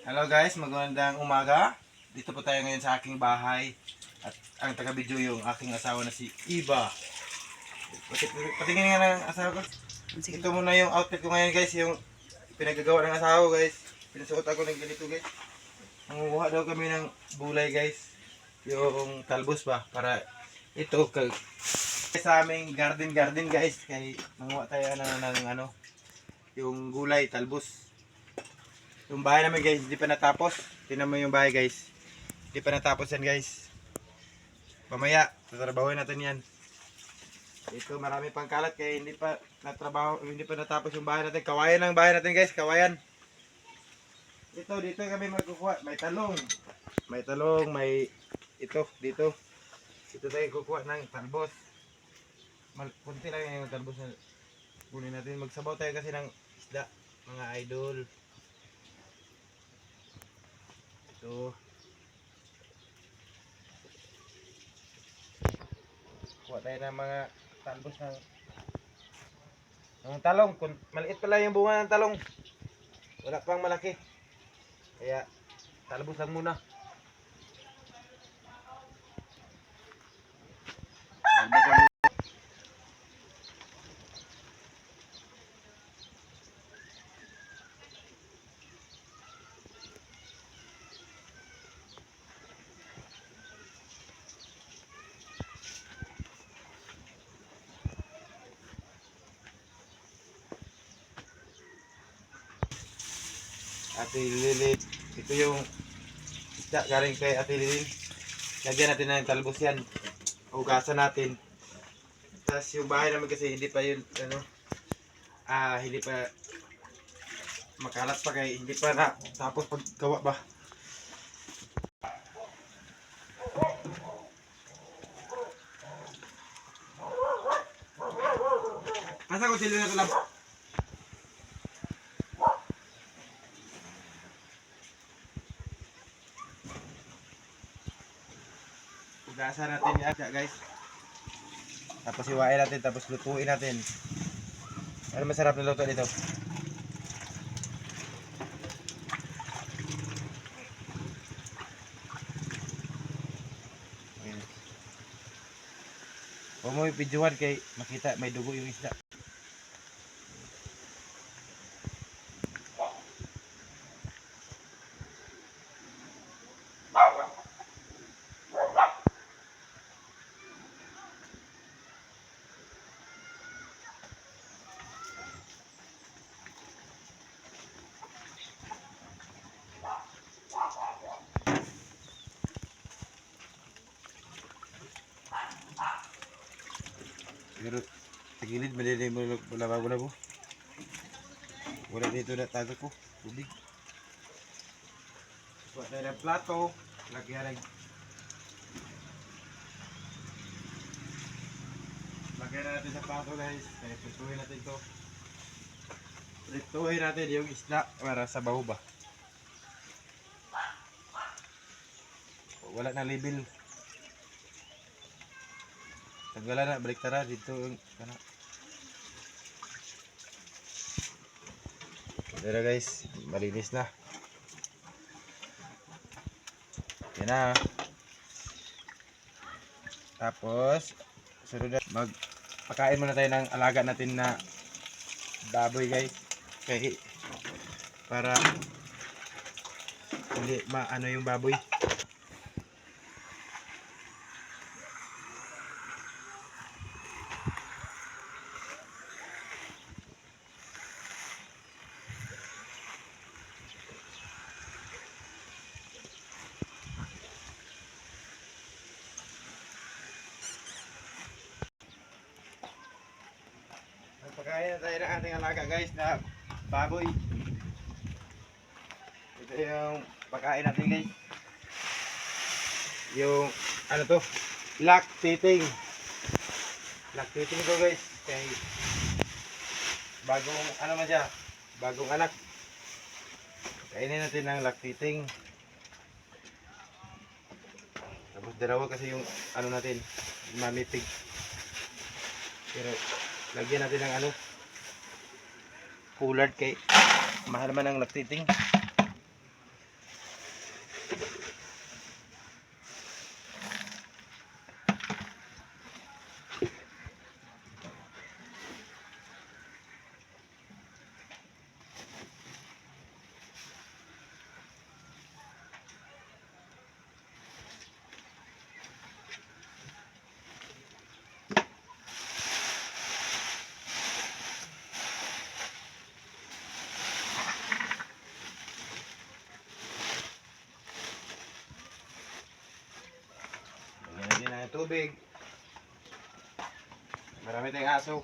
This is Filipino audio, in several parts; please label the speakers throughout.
Speaker 1: Hello guys, magandang umaga. Dito po tayo ngayon sa aking bahay. At ang taga-video yung aking asawa na si Iba. Patingin nga ng asawa ko. Ito muna yung outfit ko ngayon guys, yung pinagagawa ng asawa guys. Pinasuot ako ng ganito guys. Manguha daw kami ng bulay guys. Yung talbos ba, para ito sa aming garden guys. Kaya manguha tayo ng ano, yung gulay, talbos. Yung bahay namin guys, hindi pa natapos. Tingnan mo yung bahay guys. Hindi pa natapos yan guys. Mamaya, tatrabahoin natin yan. Ito marami pang kalat kaya hindi pa natapos yung bahay natin. Kawayan ang bahay natin guys, kawayan. Dito kami magkukuha. May talong. May ito, dito. Dito tayo kukuha ng talbos. Kunti lang yung talbos na kunin natin. Magsabaw tayo kasi ng isda, mga idol. Ito. Kuha tayo ng mga talbos ng talong. Maliit pala yung bunga ng talong. Wala pang malaki. Kaya talbos lang muna. Ate Lilin, ito yung isda galing kay Ate Lilin. Lagyan natin ng talbos yan. Hugasan natin. Tapos yung bahay namin kasi hindi pa yun, hindi pa makalat pa kaya hindi pa na tapos paggawa ba. Asa ko sila na ito lang? Hugasan natin yan guys. Tapos iwain natin, tapos lutuin natin. Ano masarap na luto dito? Huwag mo ipidyohan kay makita may dugo yung isda. Pero sa gilid malilay mo labo-labo. Wala dito na tago ko. Tubig. Kuha tayo ng plato. Lagyan na natin sa plato guys. Kaya prituhin natin to. Prituhin natin yung isda para sa baho ba. Wala na label. Tagalan na, balik tara dito yung Dito guys, malinis na. Yan na. Tapos sunod na magpakain muna tayo ng alaga natin na baboy guys. Kaya para hindi maano yung baboy. Pagkain na tayo ng ating alaga guys na baboy. Ito yung pagkain natin guys. Yung ano to, lactating ko guys. Kaya bagong ano man siya, bagong anak. Kainin natin ng lactating. Tapos dalawa kasi yung ano natin, mamipig. Pero lagyan natin ng ano, coolard kay mahal man ang lactating. tubig. Marami tayong aso.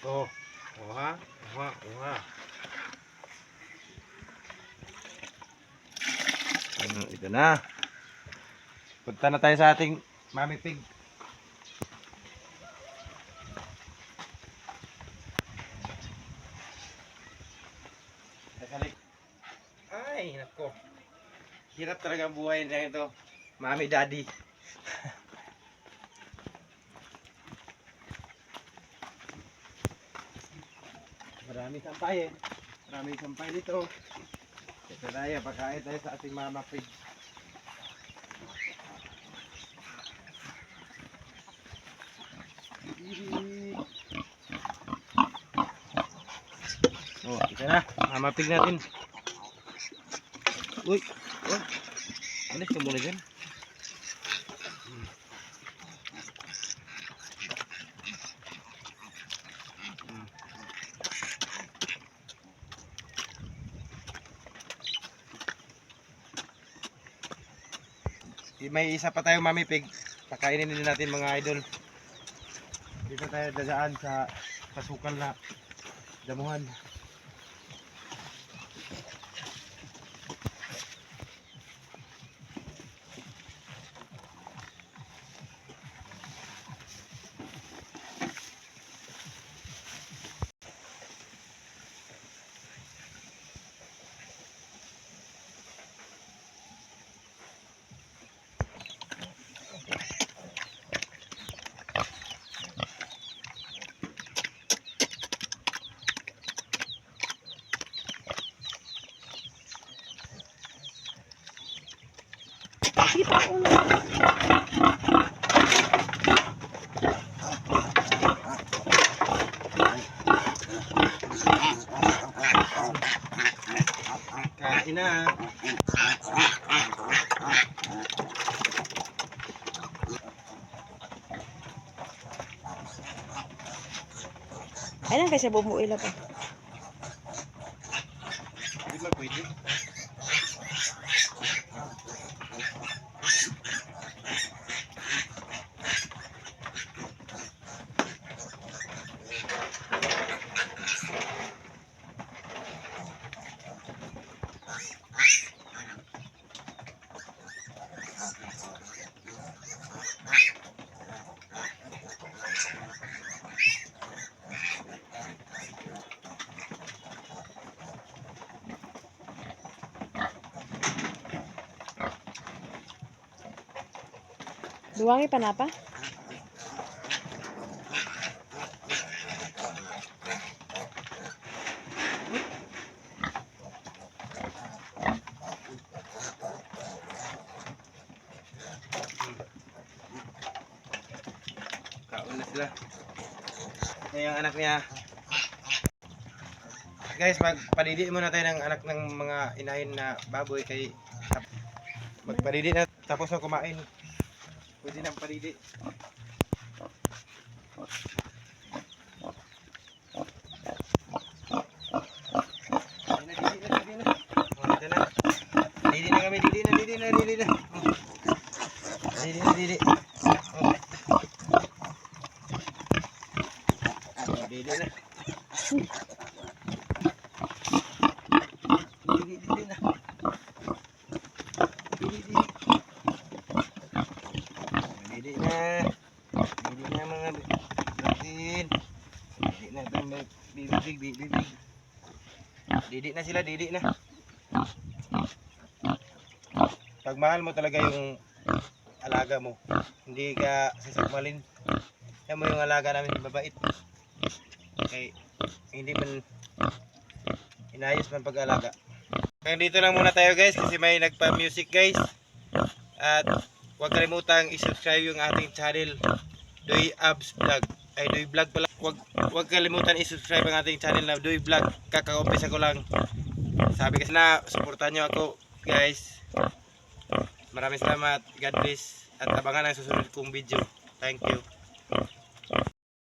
Speaker 1: Oh, oha, oha, oha. Ito na. Punta na tayo sa ating Mami Pig. Ay, nako. Hirap talaga ang buhay na ito. Mami, Daddy. Maraming sampay eh. Maraming sampay dito. Ito tayo, pagkain tayo sa ating Mama Pig. Oh, ito na. Mama Pig natin. Uy, oh. Alis ka muna dyan. May isa pa tayong Mami Pig. Pakainin din natin mga idol. Dito tayo dadaan sa pasukal na damuhan. Kain na.
Speaker 2: Ayun kasi bumuila pa.
Speaker 1: Hindi ba pwede?
Speaker 2: Duwangi pa na pa?
Speaker 1: Kaon na sila. Yan yung anak niya. Guys, magpadidi muna tayo ng anak ng mga inahin na baboy kay magpadidi na tapos na kumain. Pwede nang padidi. Didi na kami, didi na. Didi na. Didi. Didi na. Didi na. Didi na mga natin. Didi na ito, bibig. Didi na sila, didi na. Pag mahal mo talaga yung alaga mo, hindi ka sasakmalin. Yan mo yung alaga namin, mabait. Okay, hindi man inayos man pag-alaga. Hanggang dito lang muna tayo guys kasi may nagpa-music guys. At huwag kalimutang i-subscribe yung ating channel Doy Abs Vlog. Ay, Doy Vlog pala. Huwag kalimutan i-subscribe ang ating channel na Doy Vlog. Kaka-umpisa ko lang. Sabi kasi na, supportan nyo ako, guys. Maraming salamat. God bless. At abangan ang susunod kong video. Thank you.